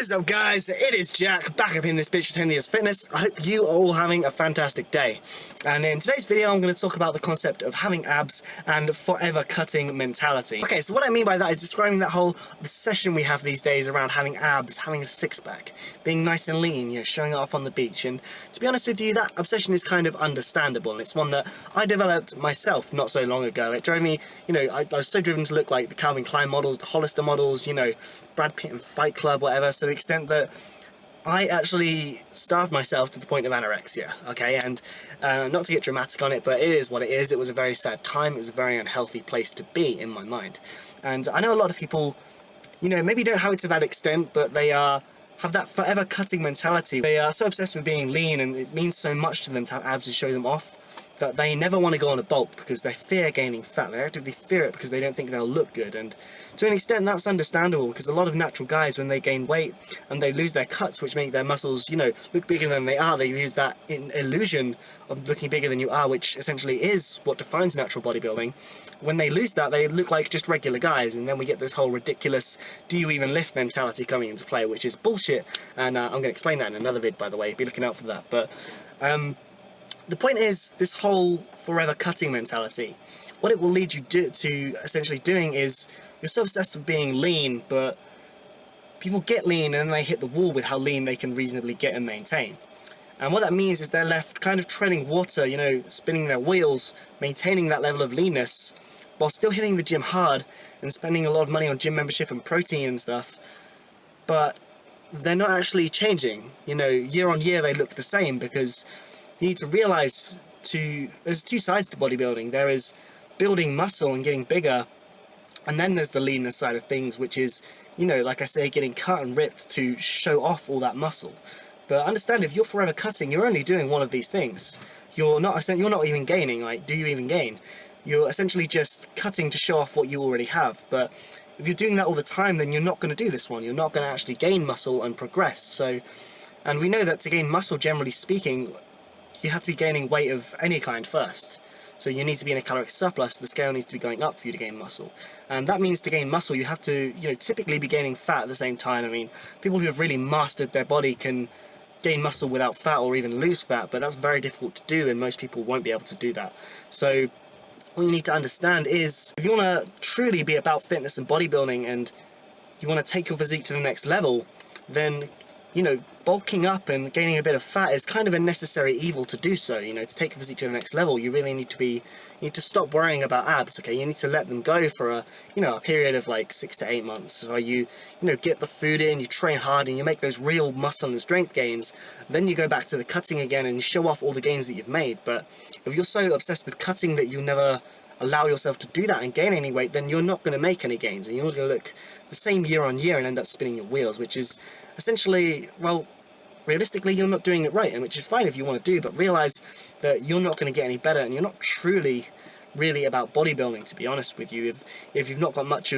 What is up, guys? It is Jack, back up in this bitch pretending it's fitness. I hope you are all having a fantastic day. And in today's video, I'm going to talk about the concept of having abs and forever cutting mentality. Okay, so what I mean by that is describing that whole obsession we have these days around having abs, having a six-pack, being nice and lean, you know, showing it off on the beach. And to be honest with you, that obsession is kind of understandable, and it's one that I developed myself not so long ago. It drove me, you know, I was so driven to look like the Calvin Klein models, the Hollister models, you know, Brad Pitt and Fight Club, whatever, to the extent that I actually starved myself to the point of anorexia, okay? And not to get dramatic on it, but it is what it is. It was a very sad time. It was a very unhealthy place to be in my mind. And I know a lot of people, you know, maybe don't have it to that extent, but they have that forever cutting mentality. They are so obsessed with being lean, and it means so much to them to have abs to show them off, that they never want to go on a bulk because they fear gaining fat. They actively fear it because they don't think they'll look good. And to an extent, that's understandable, because a lot of natural guys, when they gain weight and they lose their cuts, which make their muscles, you know, look bigger than they are, they lose that illusion of looking bigger than you are, which essentially is what defines natural bodybuilding. When they lose that, they look like just regular guys, and then we get this whole ridiculous do you even lift mentality coming into play, which is bullshit. And I'm going to explain that in another vid, by the way. Be looking out for that. But the point is, this whole forever cutting mentality, what it will lead you to essentially doing is, you're so obsessed with being lean, but people get lean and then they hit the wall with how lean they can reasonably get and maintain. And what that means is they're left kind of treading water, you know, spinning their wheels, maintaining that level of leanness, while still hitting the gym hard and spending a lot of money on gym membership and protein and stuff. But they're not actually changing. You know, year on year they look the same, because you need to realize there's two sides to bodybuilding. There is building muscle and getting bigger, and then there's the leanness side of things, which is, you know, like I say, getting cut and ripped to show off all that muscle. But understand, if you're forever cutting, you're only doing one of these things. You're not even gaining. Like, do you even gain? You're essentially just cutting to show off what you already have. But if you're doing that all the time, then you're not going to do this one. You're not going to actually gain muscle and progress. So, and we know that to gain muscle, generally speaking, you have to be gaining weight of any kind first. So you need to be in a caloric surplus. The scale needs to be going up for you to gain muscle. And that means to gain muscle, you have to, you know, typically be gaining fat at the same time. I mean, people who have really mastered their body can gain muscle without fat or even lose fat, but that's very difficult to do, and most people won't be able to do that. So what you need to understand is, if you want to truly be about fitness and bodybuilding, and you want to take your physique to the next level, then, you know, bulking up and gaining a bit of fat is kind of a necessary evil to do so. You know, to take a physique to the next level, you really need to stop worrying about abs, okay? You need to let them go for a period of like 6 to 8 months. So you get the food in, you train hard, and you make those real muscle and strength gains. Then you go back to the cutting again and show off all the gains that you've made. But if you're so obsessed with cutting that you never allow yourself to do that and gain any weight, then you're not going to make any gains, and you're going to look the same year on year and end up spinning your wheels, which is essentially, well, realistically, you're not doing it right, and which is fine if you want to do, but realize that you're not going to get any better, and you're not truly really about bodybuilding, to be honest with you. If you've not got much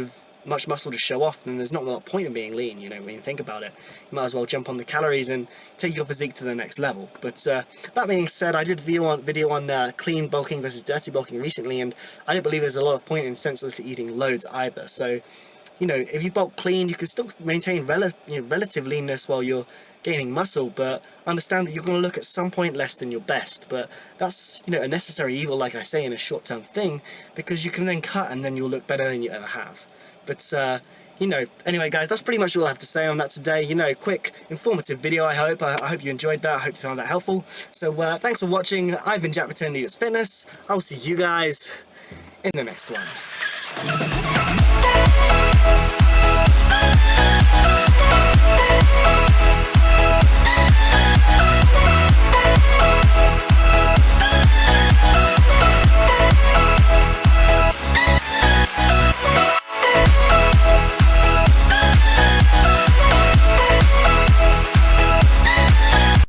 muscle to show off, then there's not a lot of point in being lean. You know, when you think about it, you might as well jump on the calories and take your physique to the next level. But that being said, I did a video on clean bulking versus dirty bulking recently, and I don't believe there's a lot of point in senselessly eating loads either. So, you know, if you bulk clean, you can still maintain relative leanness while you're gaining muscle, but understand that you're going to look at some point less than your best. But that's, you know, a necessary evil, like I say, in a short-term thing, because you can then cut and then you'll look better than you ever have. But you know, anyway, guys, that's pretty much all I have to say on that today. You know, quick, informative video, I hope. I hope you enjoyed that. I hope you found that helpful. So thanks for watching. I've been Jack pretending it's fitness. I'll see you guys in the next one.